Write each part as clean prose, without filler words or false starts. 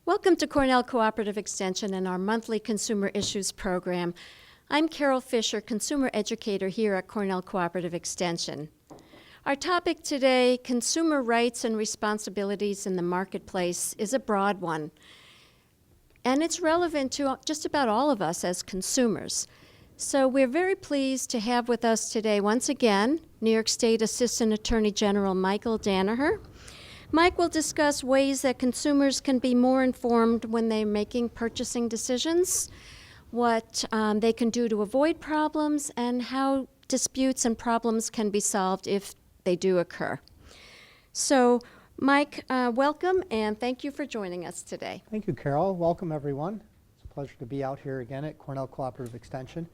Welcome to Cornell Cooperative Extension and our monthly Consumer Issues program. I'm Carol Fisher, Consumer Educator here at Cornell Cooperative Extension. Our topic today, consumer rights and responsibilities in the marketplace, is a broad one. And it's relevant to just about all of us as consumers. So we're very pleased to have with us today, once again, New York State Assistant Attorney General Michael Danaher. Mike will discuss ways that consumers can be more informed when they're making purchasing decisions, what they can do to avoid problems, and how disputes and problems can be solved if they do occur. So, Mike, welcome, and thank you for joining us today. Thank you, Carol. Welcome, everyone. It's a pleasure to be out here again at Cornell Cooperative Extension.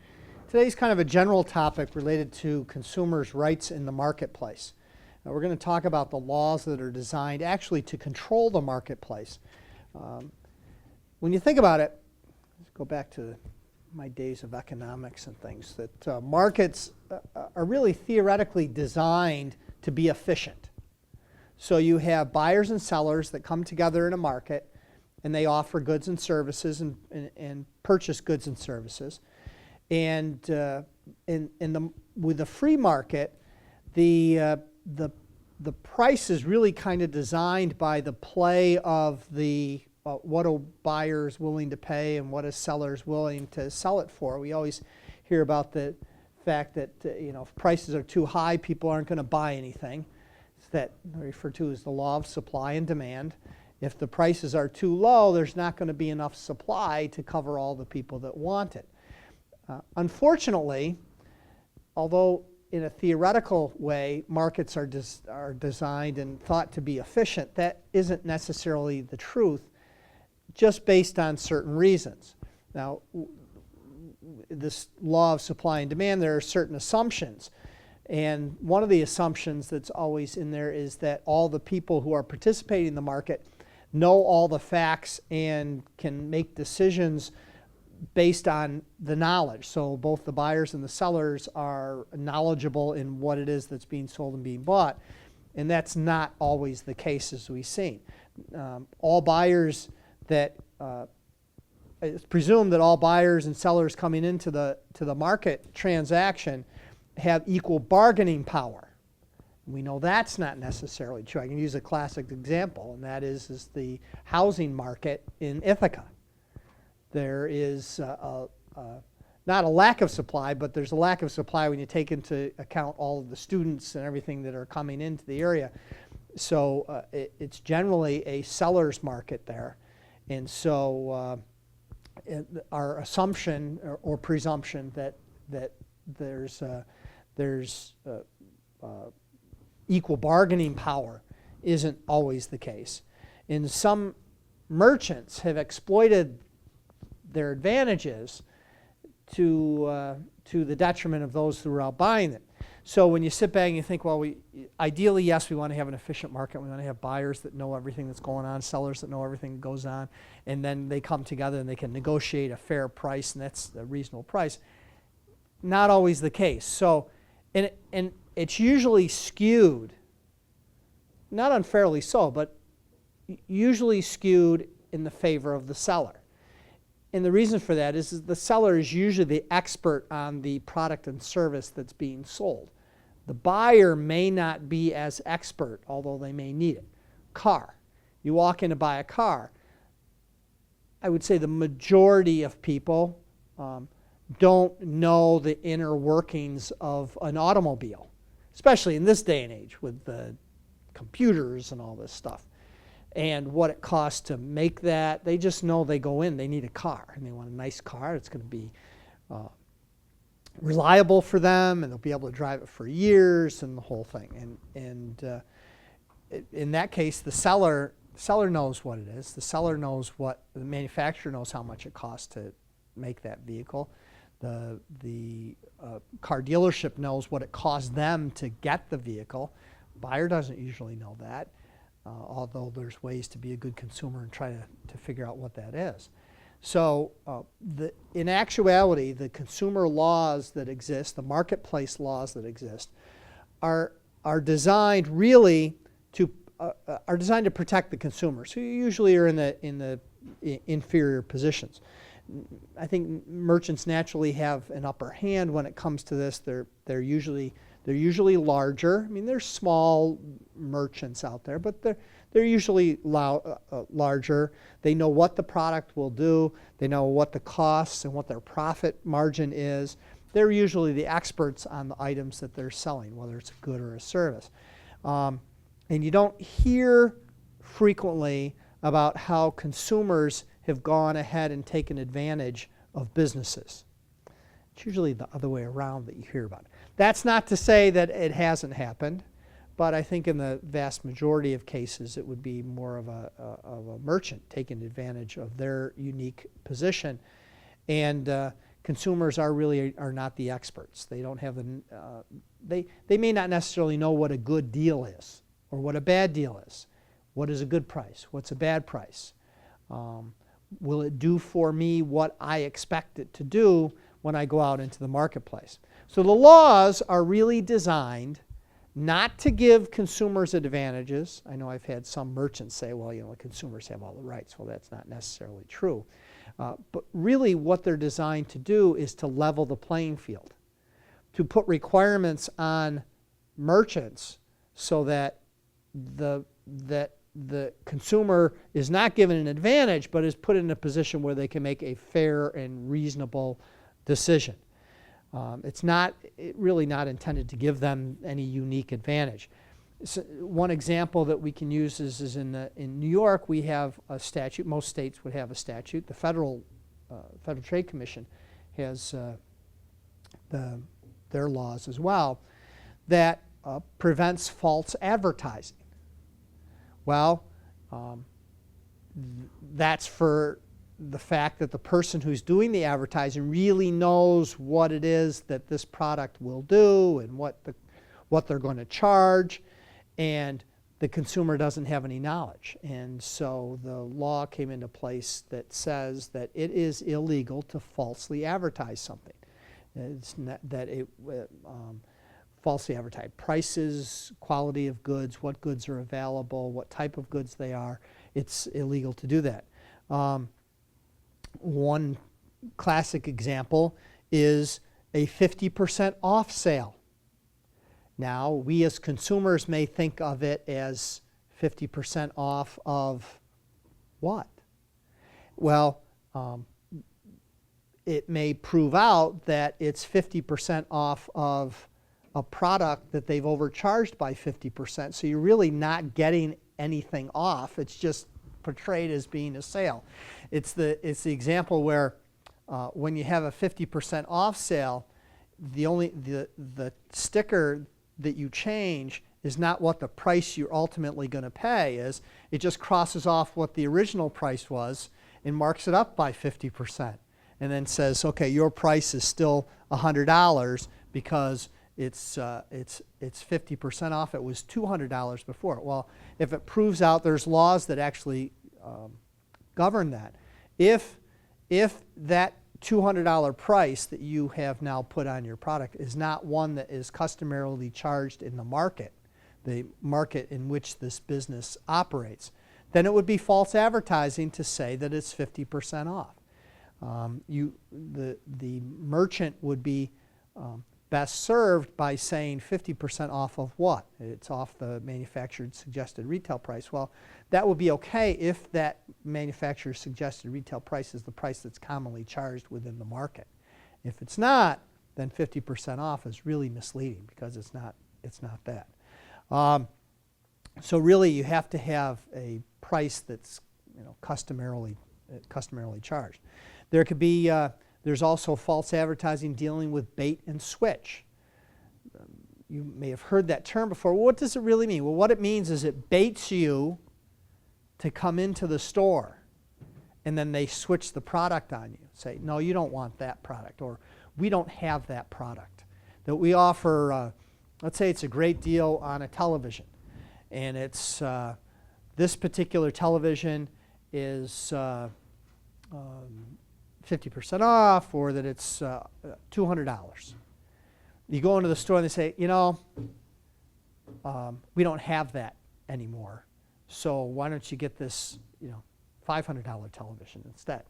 Today's kind of a general topic related to consumers' rights in the marketplace. Now, we're going to talk about the laws that are designed actually to control the marketplace. When you think about it, let's go back to my days of economics and things, that markets are really theoretically designed to be efficient. So you have buyers and sellers that come together in a market, and they offer goods and services and purchase goods and services. And with the free market, the price is really kind of designed by the play of the what are buyers willing to pay and what is sellers willing to sell it for. We always hear about the fact that if prices are too high, people aren't going to buy anything. It's that referred to as the law of supply and demand. If the prices are too low, there's not going to be enough supply to cover all the people that want it. Unfortunately, although in a theoretical way, markets are designed and thought to be efficient, that isn't necessarily the truth, just based on certain reasons. Now, this law of supply and demand, there are certain assumptions. And one of the assumptions that's always in there is that all the people who are participating in the market know all the facts and can make decisions based on the knowledge. So both the buyers and the sellers are knowledgeable in what it is that's being sold and being bought. And that's not always the case, as we've seen. All buyers that, it's presumed that all buyers and sellers coming into the market transaction have equal bargaining power. We know that's not necessarily true. I can use a classic example, and that is the housing market in Ithaca. There is not a lack of supply, but there's a lack of supply when you take into account all of the students and everything that are coming into the area. So it's generally a seller's market there. And so our assumption or presumption that there's equal bargaining power isn't always the case. And some merchants have exploited their advantages to the detriment of those who are out buying it. So when you sit back and you think, well, ideally, yes, we want to have an efficient market. We want to have buyers that know everything that's going on, sellers that know everything that goes on, and then they come together and they can negotiate a fair price, and that's a reasonable price. Not always the case. So, and it's usually skewed, not unfairly so, but usually skewed in the favor of the seller. And the reason for that is the seller is usually the expert on the product and service that's being sold. The buyer may not be as expert, although they may need it. Car. You walk in to buy a car. I would say the majority of people don't know the inner workings of an automobile, especially in this day and age with the computers and all this stuff. And what it costs to make that. They just know they go in, they need a car, and they want a nice car. It's going to be reliable for them, and they'll be able to drive it for years and the whole thing. And in that case, the seller knows what it is. The seller knows what, the manufacturer knows how much it costs to make that vehicle. the car dealership knows what it costs them to get the vehicle. Buyer doesn't usually know that, although there's ways to be a good consumer and try to figure out what that is. So in actuality, the consumer laws that exist, the marketplace laws that exist, are designed really to protect the consumers, who usually are in the inferior positions. I think merchants naturally have an upper hand when it comes to this. They're usually larger. I mean, there's small merchants out there, but they're usually larger. They know what the product will do. They know what the costs and what their profit margin is. They're usually the experts on the items that they're selling, whether it's a good or a service. And you don't hear frequently about how consumers have gone ahead and taken advantage of businesses. It's usually the other way around that you hear about. That's not to say that it hasn't happened, but I think in the vast majority of cases it would be more of a merchant taking advantage of their unique position. And consumers are not the experts. They don't have they may not necessarily know what a good deal is or what a bad deal is. What is a good price? What's a bad price? Will it do for me what I expect it to do when I go out into the marketplace? So the laws are really designed not to give consumers advantages. I know I've had some merchants say, well, the consumers have all the rights. Well, that's not necessarily true. But really what they're designed to do is to level the playing field, to put requirements on merchants so that the consumer is not given an advantage, but is put in a position where they can make a fair and reasonable decision. It's really not intended to give them any unique advantage. So one example that we can use is in New York we have a statute. Most states would have a statute. The Federal Trade Commission has their laws as well that prevents false advertising. Well, that's for the fact that the person who's doing the advertising really knows what it is that this product will do and what they're going to charge, and the consumer doesn't have any knowledge. And so the law came into place that says that it is illegal to falsely advertise something. It's not that falsely advertise prices, quality of goods, what goods are available, what type of goods they are. It's illegal to do that. One classic example is a 50% off sale. Now, we as consumers may think of it as 50% off of what? Well, it may prove out that it's 50% off of a product that they've overcharged by 50%. So you're really not getting anything off. It's just portrayed as being a sale. It's the example where when you have a 50% off sale, the sticker that you change is not what the price you're ultimately going to pay is. It just crosses off what the original price was and marks it up by 50%, and then says, okay, your price is still $100 because it's 50% off. It was $200 before. Well, if it proves out, there's laws that actually govern that. If that $200 price that you have now put on your product is not one that is customarily charged in the market in which this business operates, then it would be false advertising to say that it's 50% off. The merchant would be best served by saying 50% off of what? It's off the manufacturer's suggested retail price. Well, that would be okay if that manufacturer's suggested retail price is the price that's commonly charged within the market. If it's not, then 50% off is really misleading because it's not that. So really you have to have a price that's customarily charged. There could be there's also false advertising dealing with bait and switch. You may have heard that term before. Well, what does it really mean? Well, what it means is it baits you to come into the store, and then they switch the product on you. say, no, you don't want that product, or we don't have that product. That we offer, let's say it's a great deal on a television, and it's this particular television is 50% off, or that it's $200. You go into the store and they say, you know, we don't have that anymore, so why don't you get this, you know, $500 television instead.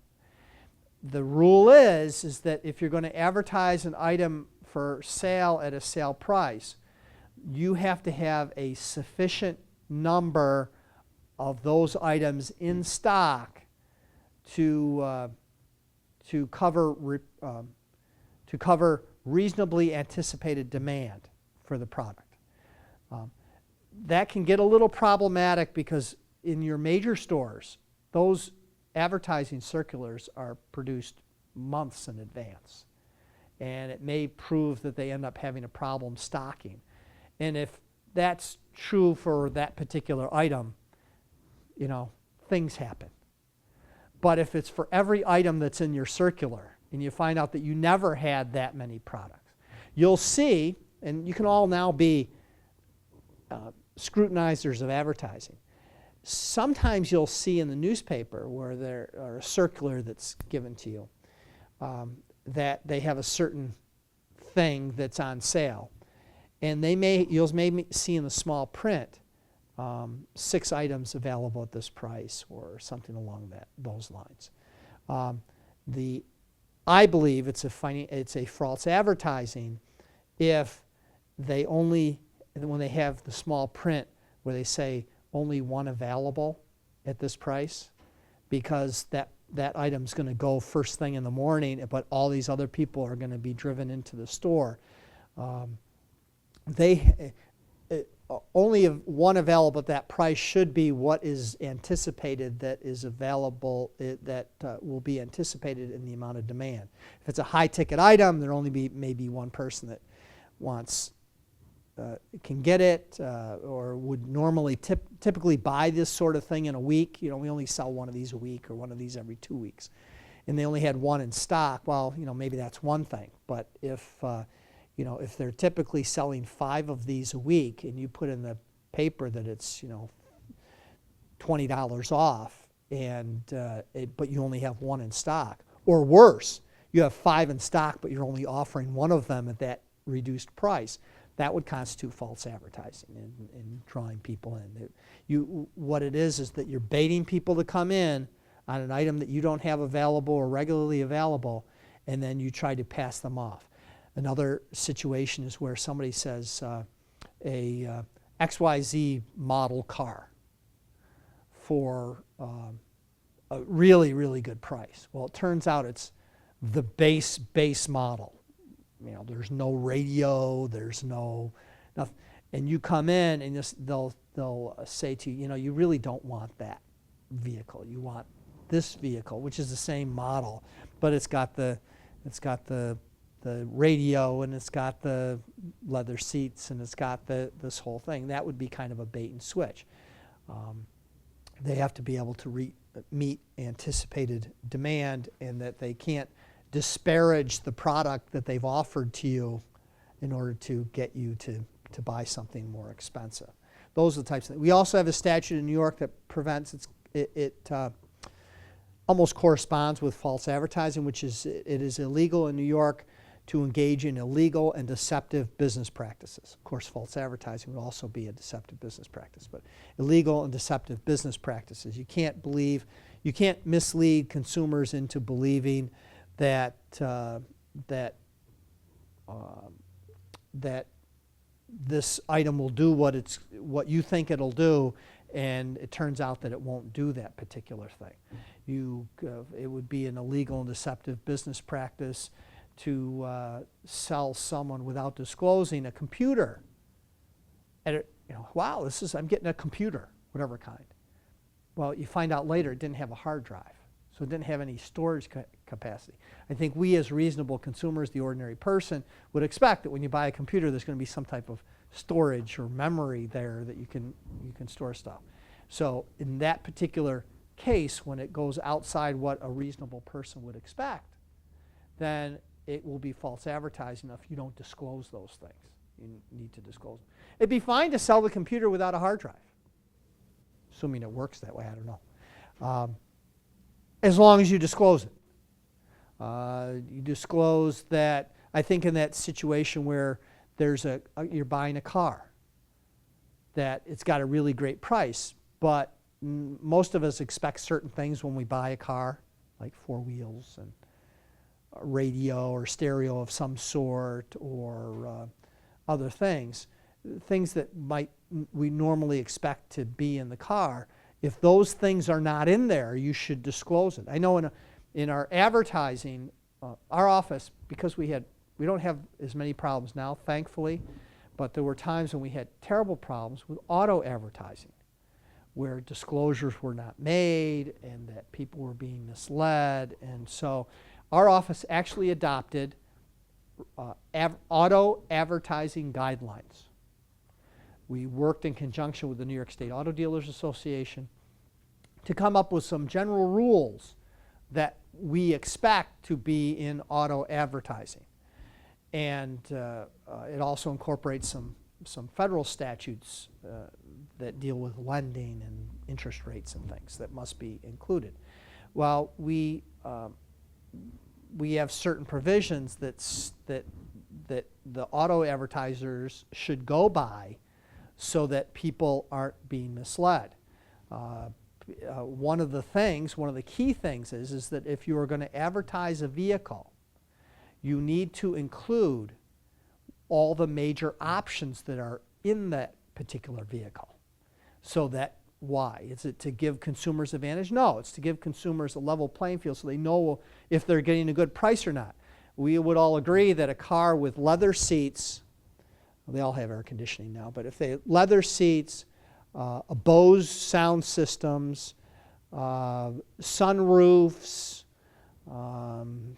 The rule is that if you're going to advertise an item for sale at a sale price, you have to have a sufficient number of those items in stock to cover reasonably anticipated demand for the product. That can get a little problematic because in your major stores, those advertising circulars are produced months in advance. And it may prove that they end up having a problem stocking. And if that's true for that particular item, you know, things happen. But if it's for every item that's in your circular, and you find out that you never had that many products, you'll see, and you can all now be scrutinizers of advertising. Sometimes you'll see in the newspaper where there are a circular that's given to you that they have a certain thing that's on sale, and you'll maybe see in the small print 6 items available at this price or something along those lines. I believe it's a false advertising if they only, when they have the small print where they say only one available at this price, because that item's going to go first thing in the morning, but all these other people are going to be driven into the store. Only one available at that price should be what is anticipated that is available, that will be anticipated in the amount of demand. If it's a high-ticket item, there'll only be maybe one person that can get it, or would normally typically buy this sort of thing in a week. You know, we only sell one of these a week or one of these every 2 weeks. And they only had one in stock. Well, you know, maybe that's one thing. But if, you know, if they're typically selling 5 of these a week and you put in the paper that it's, you know, $20 off, and but you only have one in stock, or worse, you have 5 in stock but you're only offering one of them at that reduced price, that would constitute false advertising and drawing people in. What it is that you're baiting people to come in on an item that you don't have available or regularly available, and then you try to pass them off. Another situation is where somebody says a XYZ model car for a really, really good price. Well, it turns out it's the base model. You know, there's no radio, there's no nothing, and you come in and they'll say to you, you know, you really don't want that vehicle. You want this vehicle, which is the same model, but it's got the radio, and it's got the leather seats, and it's got this whole thing. That would be kind of a bait and switch. They have to be able to meet anticipated demand, and that they can't disparage the product that they've offered to you in order to get you to buy something more expensive. Those are the types of things. We also have a statute in New York that prevents it almost corresponds with false advertising, which is it is illegal in New York to engage in illegal and deceptive business practices. Of course, false advertising would also be a deceptive business practice, but illegal and deceptive business practices. You can't mislead consumers into believing that this item will do what you think it'll do, and it turns out that it won't do that particular thing. It would be an illegal and deceptive business practice to sell someone without disclosing a computer. And wow, I'm getting a computer, whatever kind. Well, you find out later it didn't have a hard drive, so it didn't have any storage capacity. I think we as reasonable consumers, the ordinary person, would expect that when you buy a computer there's going to be some type of storage or memory there that you can store stuff. So in that particular case, when it goes outside what a reasonable person would expect, then it will be false advertising if you don't disclose those things. You need to disclose them. It'd be fine to sell the computer without a hard drive, assuming it works that way, I don't know. As long as you disclose it. You disclose that, I think in that situation where there's you're buying a car, that it's got a really great price, but most of us expect certain things when we buy a car, like 4 wheels and a radio or stereo of some sort, or other things that we normally expect to be in the car. If those things are not in there, you should disclose it. I know in our advertising, our office, because we don't have as many problems now, thankfully, but there were times when we had terrible problems with auto advertising, where disclosures were not made and that people were being misled. And so our office actually adopted auto advertising guidelines. We worked in conjunction with the New York State Auto Dealers Association to come up with some general rules that we expect to be in auto advertising. And it also incorporates some federal statutes that deal with lending and interest rates and things that must be included. Well, we have certain provisions that the auto advertisers should go by so that people aren't being misled. One of the key things is that if you are going to advertise a vehicle, you need to include all the major options that are in that particular vehicle. So that, why? Is it to give consumers advantage? No, it's to give consumers a level playing field so they know if they're getting a good price or not. We would all agree that a car with leather seats, well, they all have air conditioning now, but if they have leather seats, Bose sound systems, sunroofs,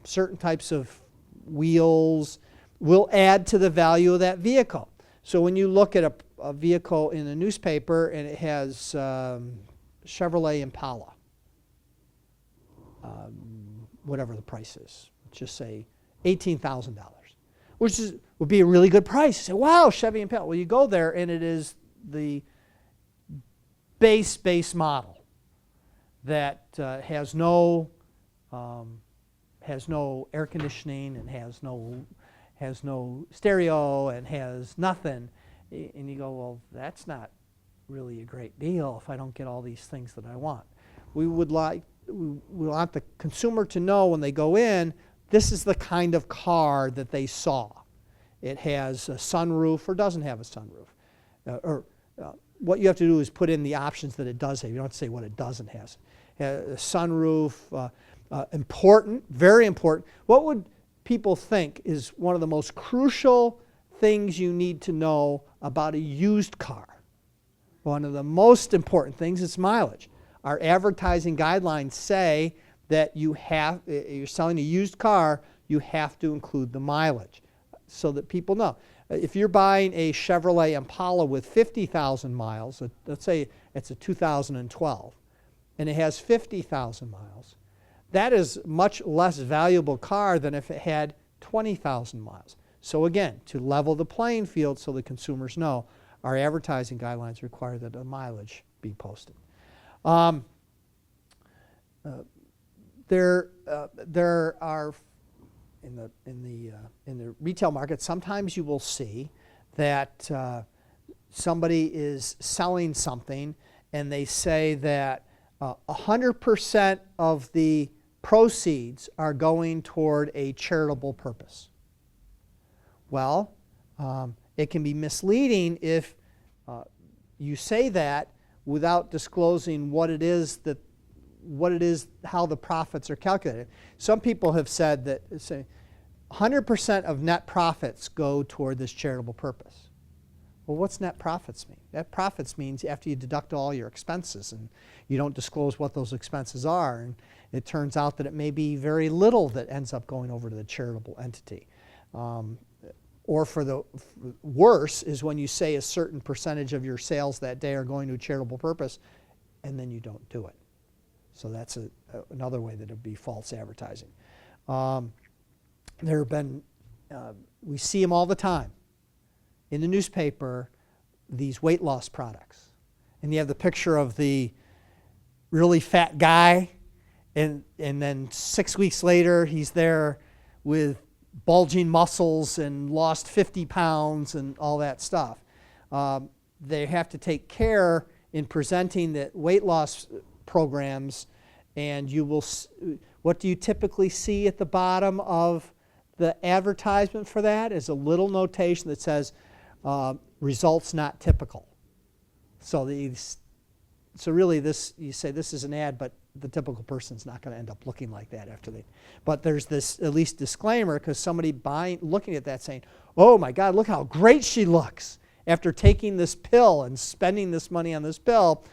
certain types of wheels will add to the value of that vehicle. So when you look at a vehicle in a newspaper and it has Chevrolet Impala, whatever the price is, let's just say $18,000, which would be a really good price. You say, wow, Chevy Impala. Well, you go there and it is the base model that has no air conditioning and has no stereo and has nothing. And you go, well, that's not really a great deal if I don't get all these things that I want. We want the consumer to know when they go in, this is the kind of car that they saw. It has a sunroof or doesn't have a sunroof. What you have to do is put in the options that it does have. You don't have to say what it doesn't have. A sunroof, important, very important. What would people think is one of the most crucial things you need to know about a used car? One of the most important things is mileage. Our advertising guidelines say that you're selling a used car, you have to include the mileage so that people know. If you're buying a Chevrolet Impala with 50,000 miles, let's say it's a 2012, and it has 50,000 miles, that is a much less valuable car than if it had 20,000 miles. So again, to level the playing field so the consumers know, our advertising guidelines require that the mileage be posted. There are in the retail market, sometimes you will see that somebody is selling something and they say that 100% of the proceeds are going toward a charitable purpose. Well, it can be misleading if you say that without disclosing what it is, how the profits are calculated. Some people have said that 100% of net profits go toward this charitable purpose. Well, what's net profits mean? Net profits means after you deduct all your expenses and you don't disclose what those expenses are, and it turns out that it may be very little that ends up going over to the charitable entity. Or for the worse is when you say a certain percentage of your sales that day are going to a charitable purpose and then you don't do it. So that's another way that it would be false advertising. there have been, we see them all the time in the newspaper, these weight loss products. And you have the picture of the really fat guy, and then 6 weeks later he's there with bulging muscles and lost 50 pounds and all that stuff. They have to take care in presenting the weight loss programs, and you will, what do you typically see at the bottom of the advertisement for that is a little notation that says results not typical. So really this, you say this is an ad, but the typical person's not going to end up looking like that after they, but there's this at least disclaimer, because somebody looking at that saying, oh my God, look how great she looks after taking this pill and spending this money on this pill.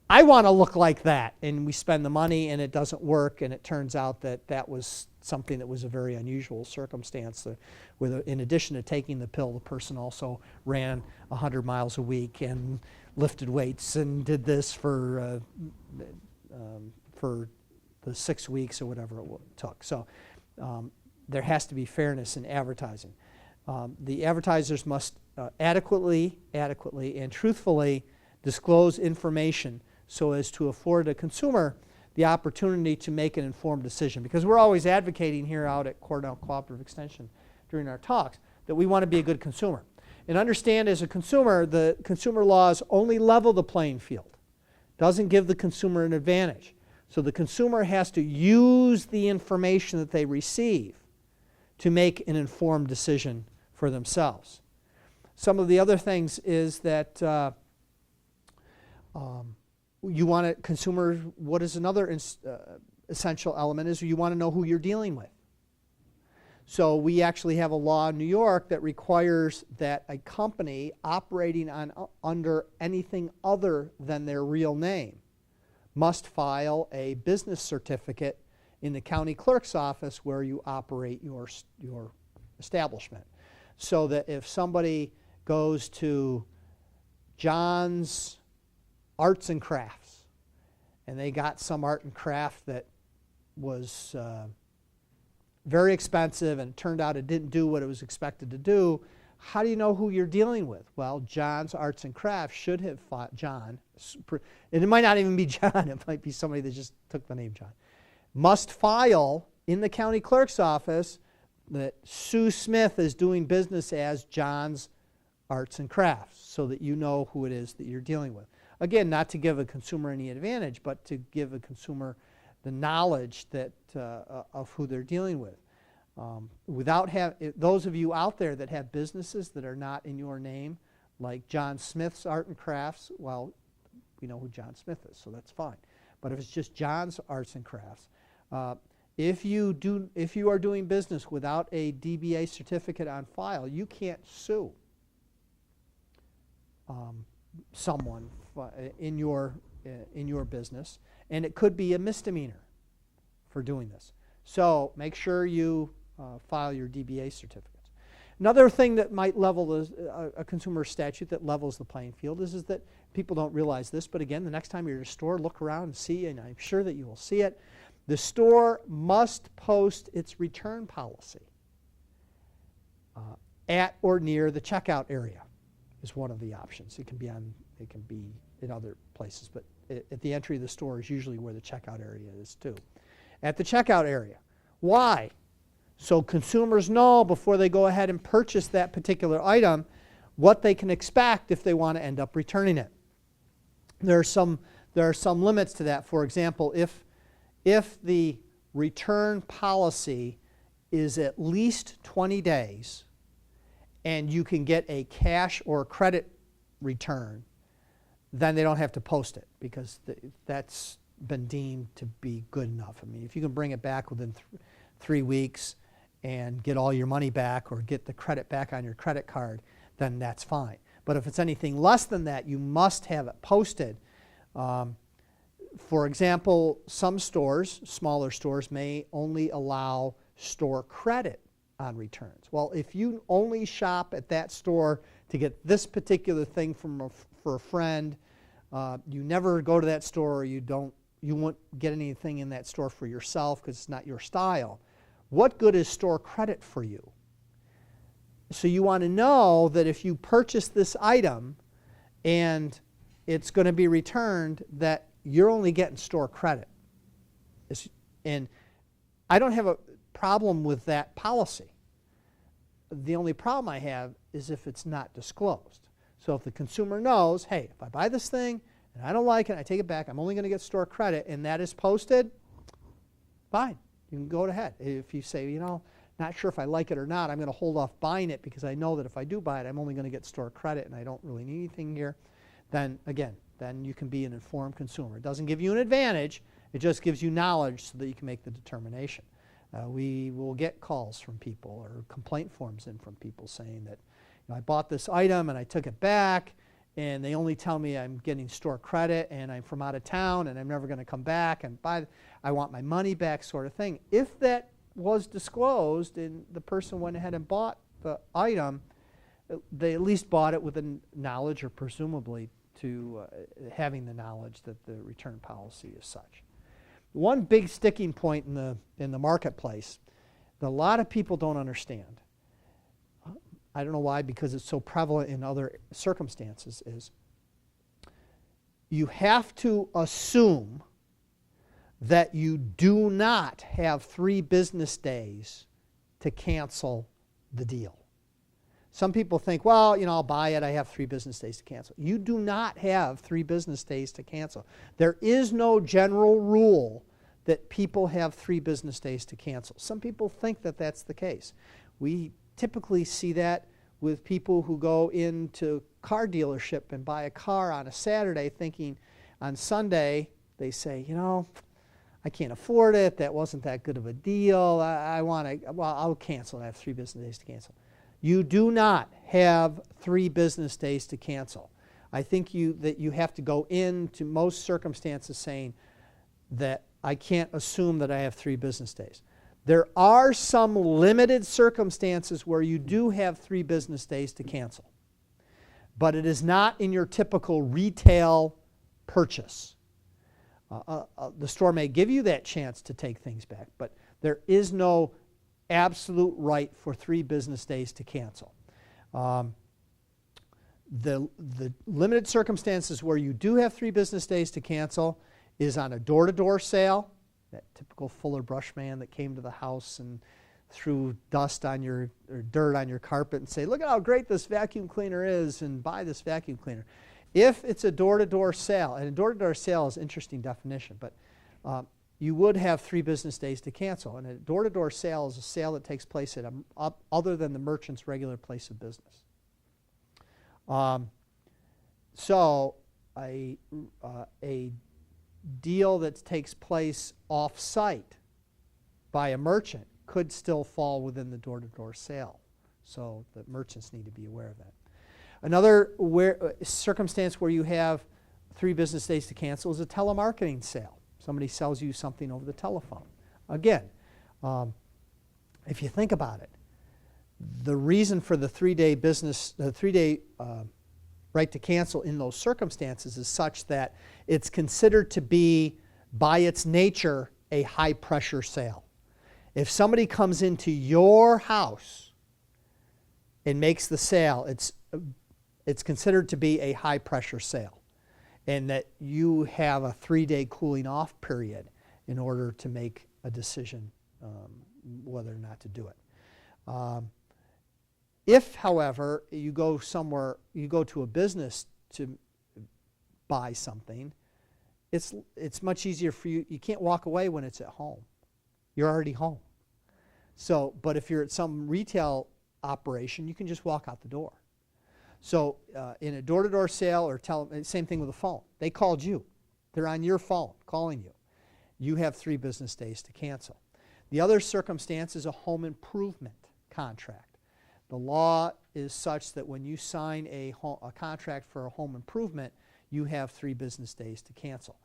I want to look like that. And we spend the money and it doesn't work, and it turns out that that was something that was a very unusual circumstance. In addition to taking the pill, the person also ran 100 miles a week and lifted weights and did this for the 6 weeks or whatever it took. So there has to be fairness in advertising. The advertisers must adequately and truthfully disclose information so as to afford a consumer the opportunity to make an informed decision. Because we're always advocating here out at Cornell Cooperative Extension during our talks that we want to be a good consumer. And understand, as a consumer, the consumer laws only level the playing field. Doesn't give the consumer an advantage. So the consumer has to use the information that they receive to make an informed decision for themselves. Some of the other things is that you want to, consumers, what is another essential element is you want to know who you're dealing with. So we actually have a law in New York that requires that a company operating under anything other than their real name must file a business certificate in the county clerk's office where you operate your establishment. So that if somebody goes to John's Arts and Crafts and they got some art and craft that was very expensive and it turned out it didn't do what it was expected to do, how do you know who you're dealing with? Well, John's Arts and Crafts should have fought John, and it might not even be John, it might be somebody that just took the name John, must file in the county clerk's office that Sue Smith is doing business as John's Arts and Crafts, so that you know who it is that you're dealing with. Again, not to give a consumer any advantage, but to give a consumer the knowledge that of who they're dealing with. Those of you out there that have businesses that are not in your name, like John Smith's Art and Crafts, well, we know who John Smith is, so that's fine. But if it's just John's Arts and Crafts, if you are doing business without a DBA certificate on file, you can't sue someone in your business, and it could be a misdemeanor for doing this. So make sure you file your DBA certificates. Another thing that might level a consumer statute that levels the playing field is that people don't realize this, but again, the next time you're at a store, look around and see, and I'm sure that you will see it. The store must post its return policy at or near the checkout area is one of the options. It can be in other places, but at the entry of the store is usually where the checkout area is too. At the checkout area. Why? So consumers know before they go ahead and purchase that particular item what they can expect if they want to end up returning it. There are some limits to that. For example, if the return policy is at least 20 days and you can get a cash or credit return, then they don't have to post it, because that's been deemed to be good enough. I mean, if you can bring it back within 3 weeks and get all your money back or get the credit back on your credit card, then that's fine. But if it's anything less than that, you must have it posted. For example, some stores, smaller stores, may only allow store credit on returns. Well, if you only shop at that store to get this particular thing for a friend, you never go to that store, or you won't get anything in that store for yourself because it's not your style. what good is store credit for you? So you want to know that if you purchase this item and it's going to be returned, that you're only getting store credit. And I don't have a problem with that policy. The only problem I have is if it's not disclosed. So if the consumer knows, hey, if I buy this thing and I don't like it, I take it back, I'm only going to get store credit, and that is posted, fine, you can go ahead. If you say, you know, not sure if I like it or not, I'm going to hold off buying it because I know that if I do buy it, I'm only going to get store credit and I don't really need anything here, then again, then you can be an informed consumer. It doesn't give you an advantage, it just gives you knowledge so that you can make the determination. We will get calls from people or complaint forms in from people saying that, you know, I bought this item and I took it back and they only tell me I'm getting store credit and I'm from out of town and I'm never going to come back and buy, I want my money back, sort of thing. If that was disclosed and the person went ahead and bought the item, they at least bought it with the knowledge, or presumably to having the knowledge that the return policy is such. One big sticking point in the marketplace that a lot of people don't understand, I don't know why, because it's so prevalent in other circumstances, is you have to assume that you do not have 3 business days to cancel the deal. Some people think, well, you know, I'll buy it, I have 3 business days to cancel. You do not have 3 business days to cancel. There is no general rule that people have 3 business days to cancel. Some people think that that's the case. We typically see that with people who go into a car dealership and buy a car on a Saturday, thinking on Sunday, they say, you know, I can't afford it, that wasn't that good of a deal, I'll cancel it, I have 3 business days to cancel. You do not have 3 business days to cancel. I think that you have to go into most circumstances saying that I can't assume that I have 3 business days. There are some limited circumstances where you do have 3 business days to cancel, but it is not in your typical retail purchase. The store may give you that chance to take things back, but there is no absolute right for 3 business days to cancel. The limited circumstances where you do have 3 business days to cancel is on a door-to-door sale, that typical Fuller Brush man that came to the house and threw dust on or dirt on your carpet and say, look at how great this vacuum cleaner is, and buy this vacuum cleaner. If it's a door-to-door sale, and a door-to-door sale is an interesting definition, but you would have 3 business days to cancel. And a door-to-door sale is a sale that takes place at other than the merchant's regular place of business. So a deal that takes place off-site by a merchant could still fall within the door-to-door sale. So the merchants need to be aware of that. Another circumstance where you have 3 business days to cancel is a telemarketing sale. Somebody sells you something over the telephone. Again, if you think about it, the reason for the 3-day right to cancel in those circumstances is such that it's considered to be, by its nature, a high-pressure sale. If somebody comes into your house and makes the sale, it's considered to be a high-pressure sale, and that you have a 3-day cooling-off period in order to make a decision whether or not to do it. If, however, you go to a business to buy something, it's much easier for you. You can't walk away when it's at home. You're already home. So, but if you're at some retail operation, you can just walk out the door. So in a door-to-door sale or same thing with a phone. They called you. They're on your phone calling you. You have 3 business days to cancel. The other circumstance is a home improvement contract. The law is such that when you sign a contract for a home improvement, you have 3 business days to cancel.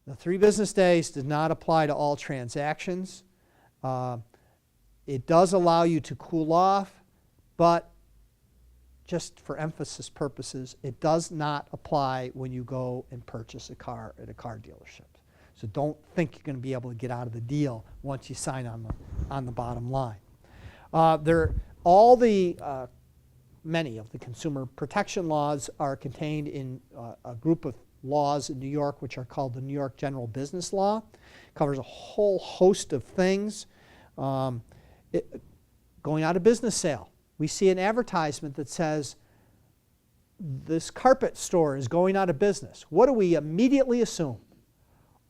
The 3 business days does not apply to all transactions. It does allow you to cool off, but just for emphasis purposes, it does not apply when you go and purchase a car at a car dealership. So don't think you're going to be able to get out of the deal once you sign on the bottom line. Many of the consumer protection laws are contained in a group of laws in New York, which are called the New York General Business Law. It covers a whole host of things. Going out of business sale. We see an advertisement that says, this carpet store is going out of business. What do we immediately assume?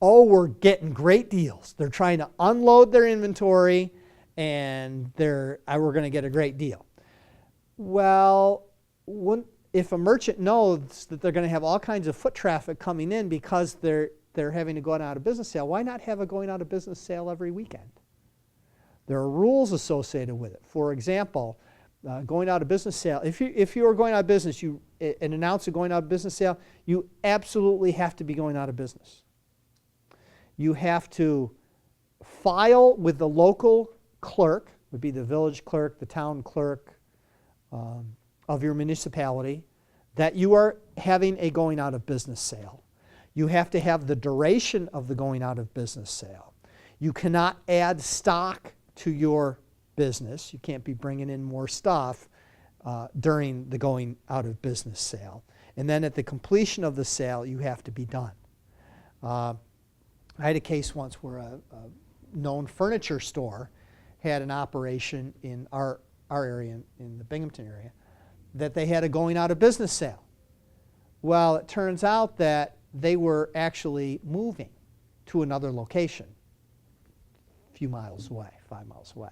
Oh, we're getting great deals. They're trying to unload their inventory, and we're going to get a great deal. Well, if a merchant knows that they're going to have all kinds of foot traffic coming in because they're having to go out of business sale, why not have a going out of business sale every weekend? There are rules associated with it. For example, going out of business sale, if you are going out of business and announce a going out of business sale, you absolutely have to be going out of business. You have to file with the local clerk, would be the village clerk, the town clerk of your municipality, that you are having a going out of business sale. You have to have the duration of the going out of business sale. You cannot add stock to your business. You can't be bringing in more stuff during the going out of business sale. And then at the completion of the sale, you have to be done. I had a case once where a known furniture store had an operation in our area, in the Binghamton area, that they had a going out of business sale. Well, it turns out that they were actually moving to another location a few miles away, 5 miles away.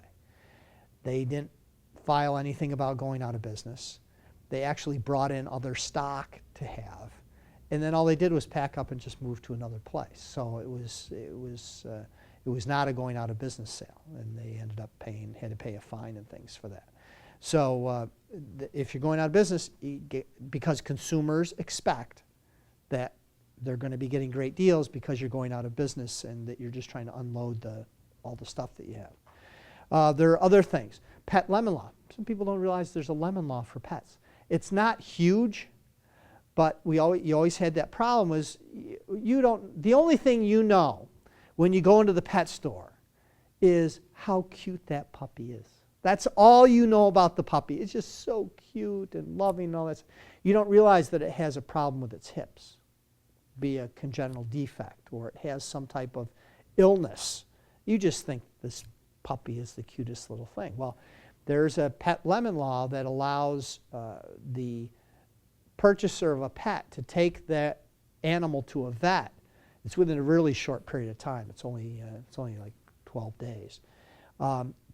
They didn't file anything about going out of business. They actually brought in other stock to have, and then all they did was pack up and just move to another place. So it was not a going out of business sale, and they ended up had to pay a fine and things for that. So if you're going out of business, because consumers expect that they're going to be getting great deals because you're going out of business and that you're just trying to unload all the stuff that you have. There are other things. Pet lemon law. Some people don't realize there's a lemon law for pets. It's not huge, but you always had that problem was the only thing you know when you go into the pet store is how cute that puppy is. That's all you know about the puppy. It's just so cute and loving and all that. You don't realize that it has a problem with its hips, be a congenital defect, or it has some type of illness. You just think this puppy is the cutest little thing. Well, there's a pet lemon law that allows the purchaser of a pet to take that animal to a vet. It's within a really short period of time. It's only like 12 days.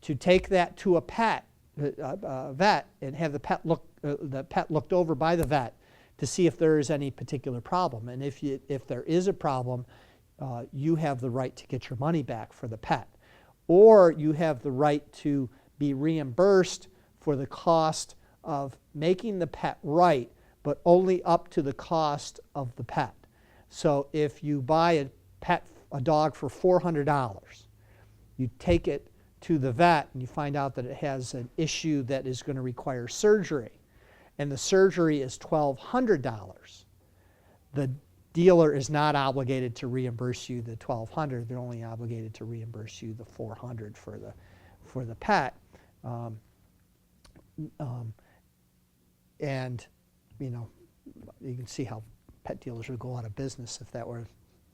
To take that to a vet and have the pet looked over by the vet to see if there is any particular problem. And if there is a problem, you have the right to get your money back for the pet. Or you have the right to be reimbursed for the cost of making the pet right, but only up to the cost of the pet. So if you buy a dog for $400, you take it to the vet and you find out that it has an issue that is going to require surgery, and the surgery is $1,200, the dealer is not obligated to reimburse you the $1,200. They're only obligated to reimburse you the $400 for the pet. And you can see how pet dealers would go out of business if that were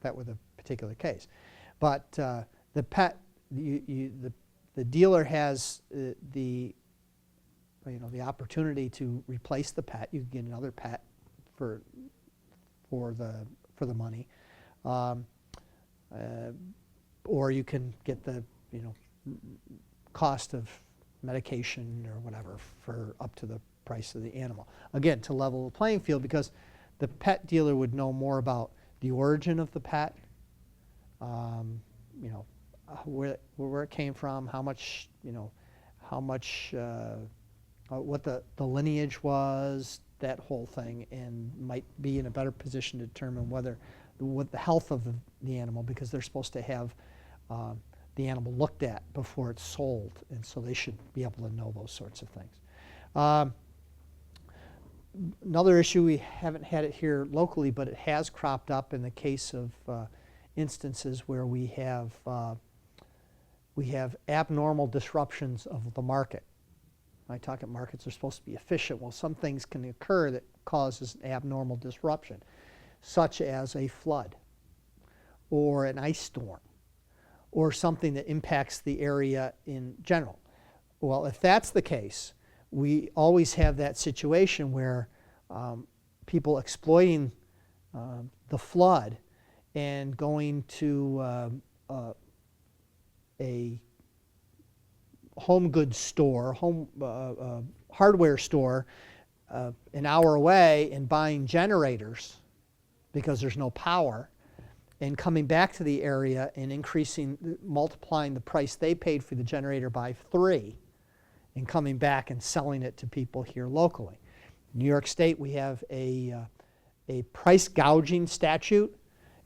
the particular case. But the pet, the dealer has the opportunity to replace the pet. You can get another pet for the money, or you can get the cost of medication or whatever for up to the price of the animal. Again, to level the playing field, because the pet dealer would know more about the origin of the pet, where it came from, how much, what the lineage was, that whole thing, and might be in a better position to determine what the health of the animal, because they're supposed to have the animal looked at before it's sold, and so they should be able to know those sorts of things. Another issue, we haven't had it here locally, but it has cropped up in the case of instances where we have abnormal disruptions of the market. I talk at markets are supposed to be efficient. Well, some things can occur that causes an abnormal disruption, such as a flood or an ice storm or something that impacts the area in general. Well, if that's the case, we always have that situation where people exploiting the flood and going to a home goods store, hardware store, an hour away and buying generators because there's no power, and coming back to the area and multiplying the price they paid for the generator by 3, and coming back and selling it to people here locally. In New York State, we have a price gouging statute,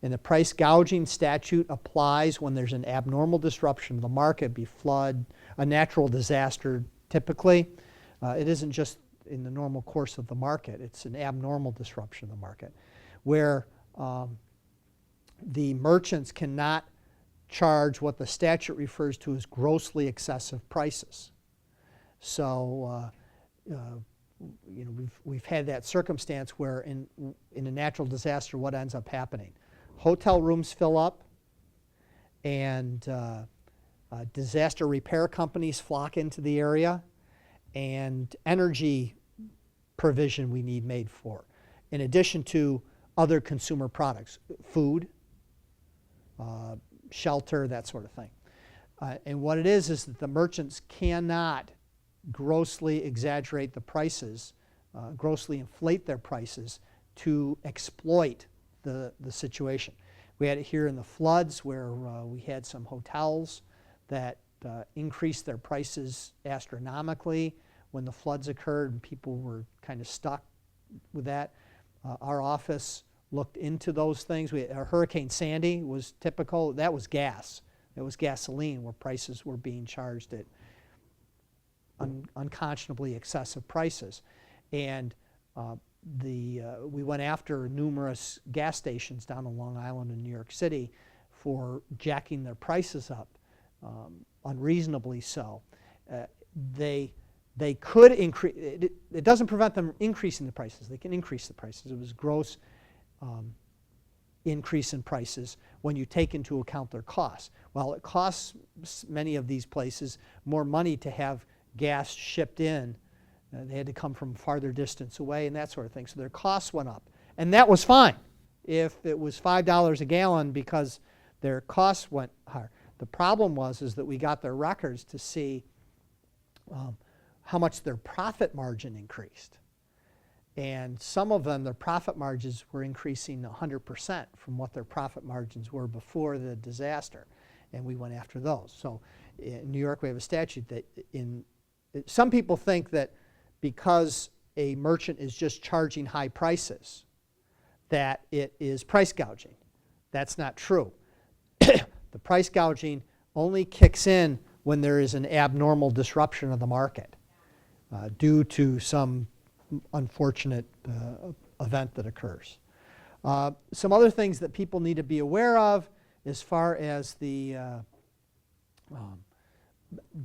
and the price gouging statute applies when there's an abnormal disruption of the market, be flood, a natural disaster typically. It isn't just in the normal course of the market, it's an abnormal disruption of the market, where the merchants cannot charge what the statute refers to as grossly excessive prices. So we've had that circumstance where in a natural disaster, what ends up happening? Hotel rooms fill up, and disaster repair companies flock into the area, and energy provision we need made for, in addition to other consumer products, food, shelter, that sort of thing. And what it is that the merchants cannot grossly exaggerate the prices, grossly inflate their prices to exploit the situation. We had it here in the floods where we had some hotels that increased their prices astronomically when the floods occurred, and people were kind of stuck with that. Our office looked into those things. Hurricane Sandy was typical. That was gas. It was gasoline where prices were being charged at unconscionably excessive prices. And we went after numerous gas stations down on Long Island in New York City for jacking their prices up, unreasonably so. They could increase. It doesn't prevent them increasing the prices. They can increase the prices. It was gross increase in prices when you take into account their costs. Well, it costs many of these places more money to have gas shipped in. They had to come from farther distance away and that sort of thing. So their costs went up. And that was fine if it was $5 a gallon because their costs went higher. The problem was that we got their records to see how much their profit margin increased. And some of them, their profit margins were increasing 100% from what their profit margins were before the disaster. And we went after those. So in New York, we have a statute that some people think that because a merchant is just charging high prices, that it is price gouging. That's not true. The price gouging only kicks in when there is an abnormal disruption of the market due to some unfortunate event that occurs. Some other things that people need to be aware of as far as the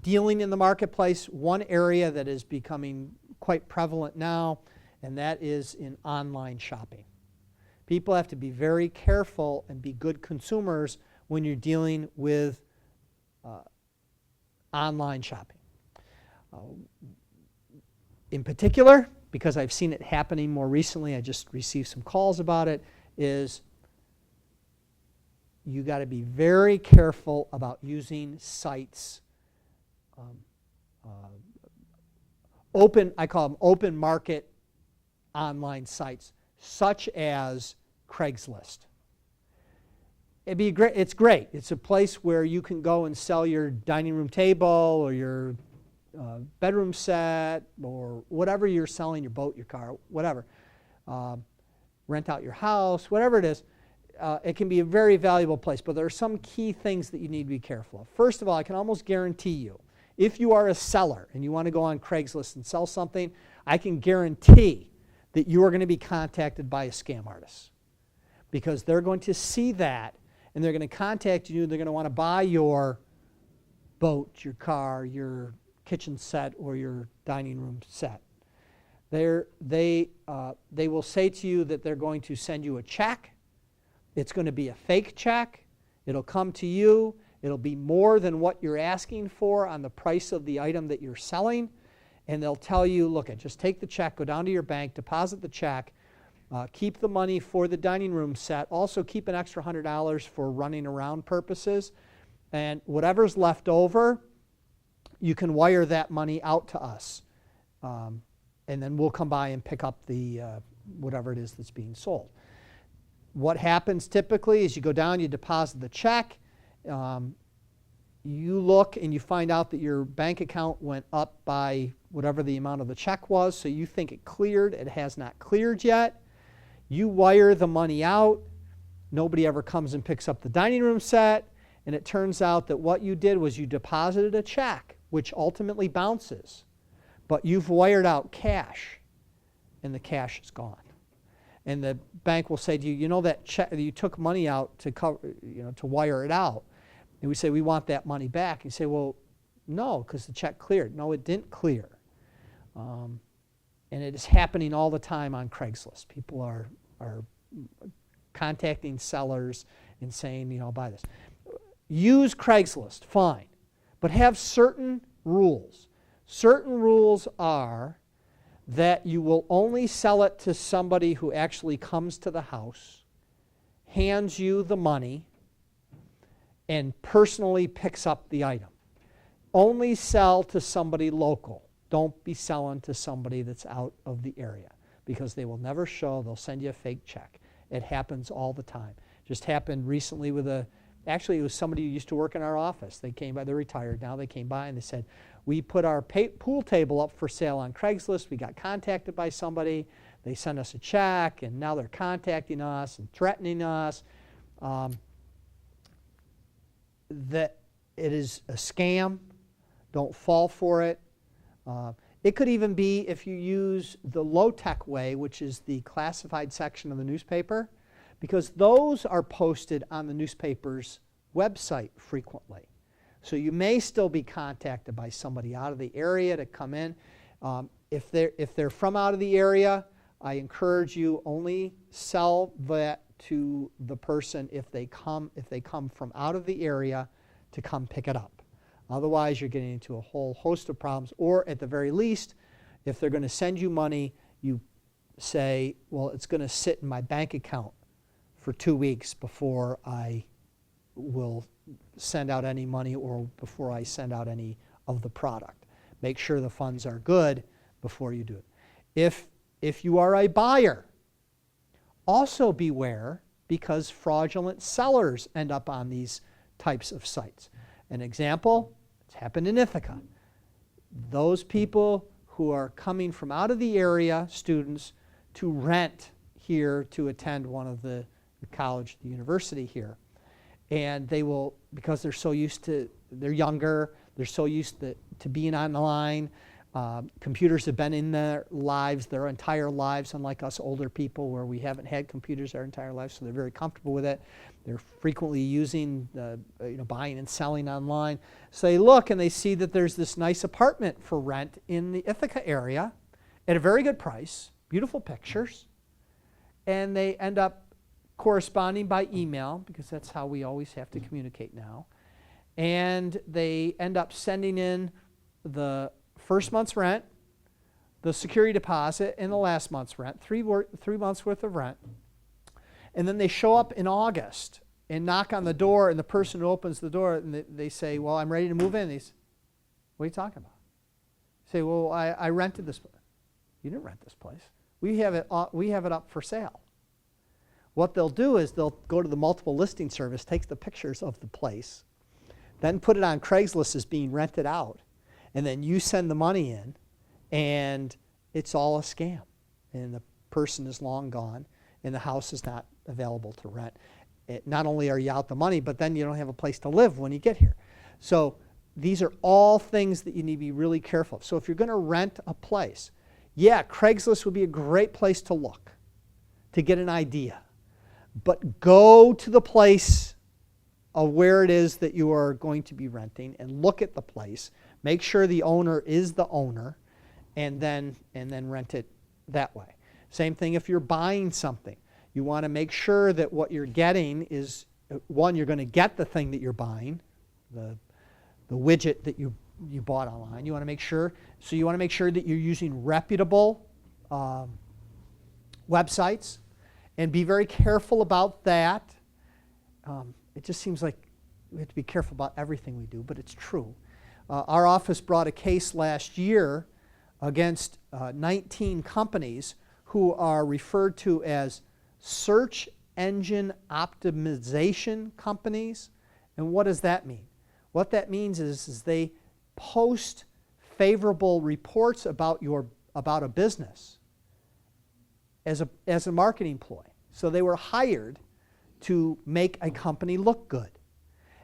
dealing in the marketplace, one area that is becoming quite prevalent now, and that is in online shopping. People have to be very careful and be good consumers when you're dealing with online shopping. In particular, because I've seen it happening more recently, I just received some calls about it, is you got to be very careful about using sites, I call them open market online sites, such as Craigslist. It's great. It's a place where you can go and sell your dining room table or your bedroom set or whatever you're selling, your boat, your car, whatever. Rent out your house, whatever it is. It can be a very valuable place, but there are some key things that you need to be careful of. First of all, I can almost guarantee you, if you are a seller and you want to go on Craigslist and sell something, I can guarantee that you are going to be contacted by a scam artist, because they're going to see that and they're going to contact you. They're going to want to buy your boat, your car, your kitchen set, or your dining room set. They will say to you that they're going to send you a check. It's going to be a fake check. It'll come to you. It'll be more than what you're asking for on the price of the item that you're selling. And they'll tell you, look, just take the check, go down to your bank, deposit the check, keep the money for the dining room set. Also keep an extra $100 for running around purposes. And whatever's left over, you can wire that money out to us. And then we'll come by and pick up the whatever it is that's being sold. What happens typically is you go down, you deposit the check, you look and you find out that your bank account went up by whatever the amount of the check was, so you think it cleared. It has not cleared yet. You wire the money out. Nobody ever comes and picks up the dining room set, and it turns out that what you did was you deposited a check, which ultimately bounces, but you've wired out cash, and the cash is gone. And the bank will say to you, you know that check, you took money out to cover, to wire it out. And we say, we want that money back. You say, well, no, because the check cleared. No, it didn't clear. And it is happening all the time on Craigslist. People are contacting sellers and saying, buy this. Use Craigslist, fine, but have certain rules. Certain rules are that you will only sell it to somebody who actually comes to the house, hands you the money, and personally picks up the item. Only sell to somebody local. Don't be selling to somebody that's out of the area, because they will never show. They'll send you a fake check. It happens all the time. Just happened recently with actually it was somebody who used to work in our office. They came by, they're retired now, they came by and they said, we put our pool table up for sale on Craigslist. We got contacted by somebody. They sent us a check, and now they're contacting us and threatening us. That it is a scam. Don't fall for it. It could even be if you use the low-tech way, which is the classified section of the newspaper, because those are posted on the newspaper's website frequently. So you may still be contacted by somebody out of the area to come in. If they're from out of the area, I encourage you only sell that to the person if they come from out of the area to come pick it up. Otherwise, you're getting into a whole host of problems. Or at the very least, if they're going to send you money, you say, well, it's going to sit in my bank account for 2 weeks before I will send out any money or before I send out any of the product. Make sure the funds are good before you do it. If you are a buyer, also beware, because fraudulent sellers end up on these types of sites. An example, it's happened in Ithaca. Those people who are coming from out of the area, students, to rent here to attend one of the college, the university here. And they will, because they're so used to, they're younger, they're so used to being online. Computers have been in their lives, their entire lives, unlike us older people where we haven't had computers our entire lives, so they're very comfortable with it. They're frequently using, buying and selling online. So they look and they see that there's this nice apartment for rent in the Ithaca area at a very good price, beautiful pictures, and they end up corresponding by email, because that's how we always have to communicate now. And they end up sending in the first month's rent, the security deposit, and the last month's rent, 3 months worth of rent. And then they show up in August and knock on the door, and the person who opens the door, and they say, well, I'm ready to move in. They say, what are you talking about? They say, well, I rented this place. You didn't rent this place. We have it up for sale. What they'll do is they'll go to the multiple listing service, take the pictures of the place, then put it on Craigslist as being rented out, and then you send the money in, and it's all a scam. And the person is long gone, and the house is not available to rent. Not only are you out the money, but then you don't have a place to live when you get here. So these are all things that you need to be really careful of. So if you're going to rent a place, yeah, Craigslist would be a great place to look, to get an idea. But go to the place of where it is that you are going to be renting and look at the place. Make sure the owner is the owner, and then rent it that way. Same thing if you're buying something. You want to make sure that what you're getting is, one, you're going to get the thing that you're buying, the widget that you bought online. You want to make sure, so you want to make sure that you're using reputable websites, and be very careful about that. It just seems like we have to be careful about everything we do, but it's true. Our office brought a case last year against 19 companies who are referred to as search engine optimization companies. And what does that mean? What that means is they post favorable reports about a business as a marketing ploy. So they were hired to make a company look good.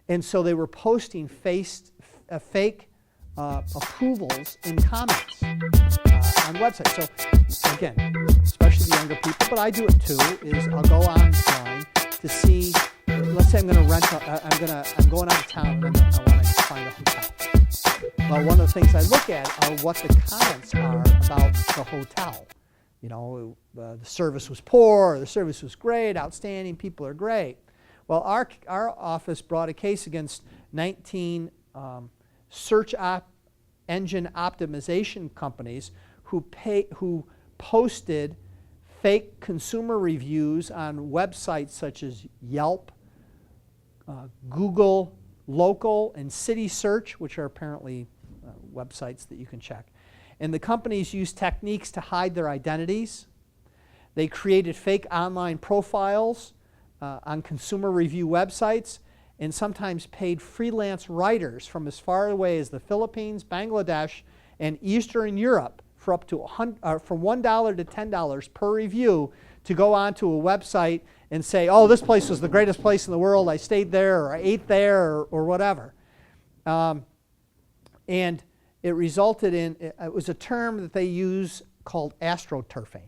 And so they were posting fake approvals and comments on websites. So again, especially the younger people, but I do it too, is I'll go online to see, let's say I'm going to rent, I'm going out of town and I want to find a hotel. Well, one of the things I look at are what the comments are about the hotel. You know, the service was poor, or the service was great, outstanding, people are great. Well, our office brought a case against 19 search engine optimization companies who posted fake consumer reviews on websites such as Yelp, Google Local, and City Search, which are apparently websites that you can check. And the companies used techniques to hide their identities. They created fake online profiles on consumer review websites, and sometimes paid freelance writers from as far away as the Philippines, Bangladesh, and Eastern Europe for up to from $1 to $10 per review to go onto a website and say, oh, this place was the greatest place in the world, I stayed there, or I ate there, or whatever. And it resulted in, it was a term that they use called astroturfing.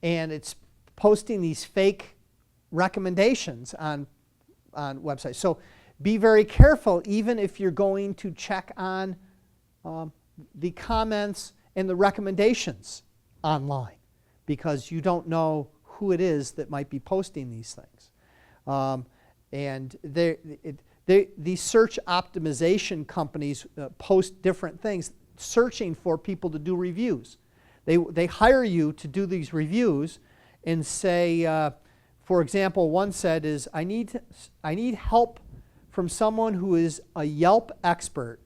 And it's posting these fake recommendations on websites. So be very careful, even if you're going to check on the comments and the recommendations online, because you don't know who it is that might be posting these things. And these search optimization companies post different things, searching for people to do reviews. They hire you to do these reviews and say, for example, one said is, I need help from someone who is a Yelp expert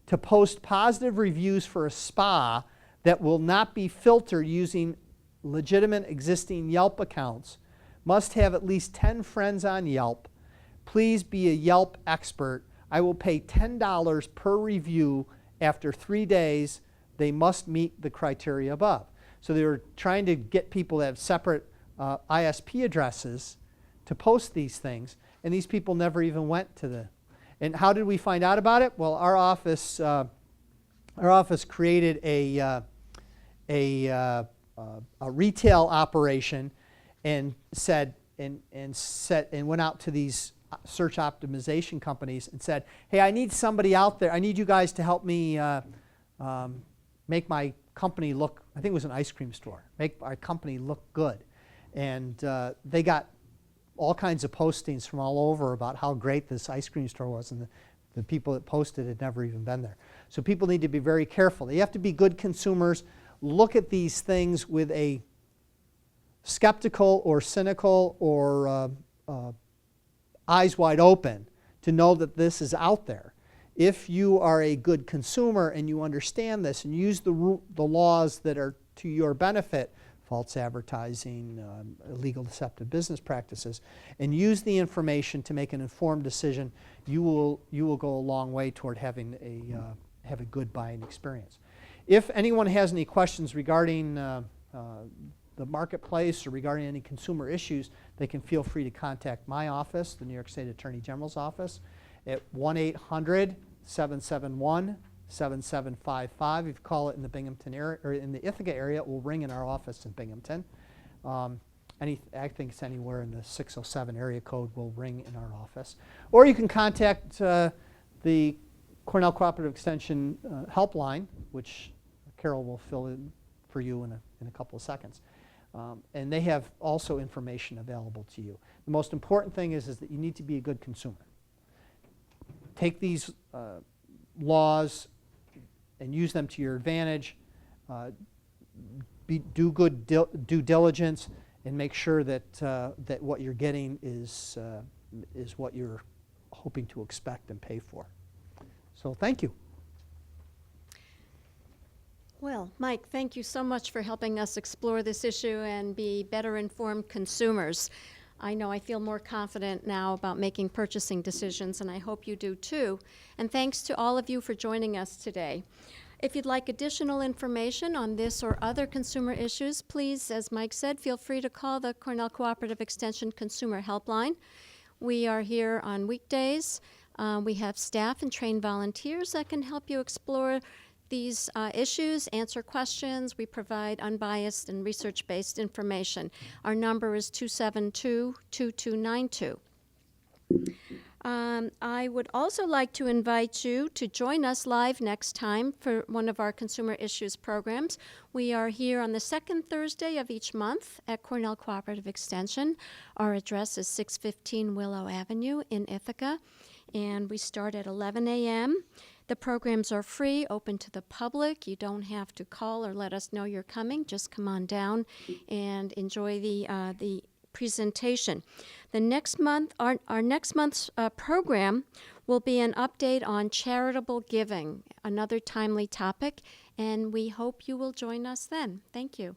to post positive reviews for a spa that will not be filtered using legitimate existing Yelp accounts. Must have at least 10 friends on Yelp. Please be a Yelp expert. I will pay $10 per review. After 3 days, they must meet the criteria above. So they were trying to get people that have separate ISP addresses to post these things, and these people never even went to the. And how did we find out about it? Well, our office created a retail operation and went out to these search optimization companies and said, hey, I need somebody out there. I need you guys to help me make my company look, I think it was an ice cream store, make our company look good. And they got all kinds of postings from all over about how great this ice cream store was, and the people that posted had never even been there. So people need to be very careful. They have to be good consumers. Look at these things with a skeptical or cynical or eyes wide open to know that this is out there. If you are a good consumer and you understand this and use the laws that are to your benefit, false advertising, illegal deceptive business practices, and use the information to make an informed decision, you will go a long way toward having a good buying experience. If anyone has any questions regarding the marketplace or regarding any consumer issues, they can feel free to contact my office, the New York State Attorney General's office, at 1-800-771-7755. If you call it in the Binghamton area or in the Ithaca area, it will ring in our office in Binghamton. I think it's anywhere in the 607 area code will ring in our office. Or you can contact the Cornell Cooperative Extension helpline, which Carol will fill in for you in a couple of seconds. And they have also information available to you. The most important thing is that you need to be a good consumer. Take these laws and use them to your advantage. Do good due diligence and make sure that that what you're getting is what you're hoping to expect and pay for. So thank you. Well, Mike, thank you so much for helping us explore this issue and be better informed consumers. I know I feel more confident now about making purchasing decisions, and I hope you do too. And thanks to all of you for joining us today. If you'd like additional information on this or other consumer issues, please, as Mike said, feel free to call the Cornell Cooperative Extension Consumer Helpline. We are here on weekdays. We have staff and trained volunteers that can help you explore these issues, answer questions. We provide unbiased and research-based information. Our number is 272-2292. I would also like to invite you to join us live next time for one of our consumer issues programs. We are here on the second Thursday of each month at Cornell Cooperative Extension. Our address is 615 Willow Avenue in Ithaca, and we start at 11 a.m. The programs are free, open to the public. You don't have to call or let us know you're coming. Just come on down and enjoy the presentation. The next month, our next month's program will be an update on charitable giving, another timely topic, and we hope you will join us then. Thank you.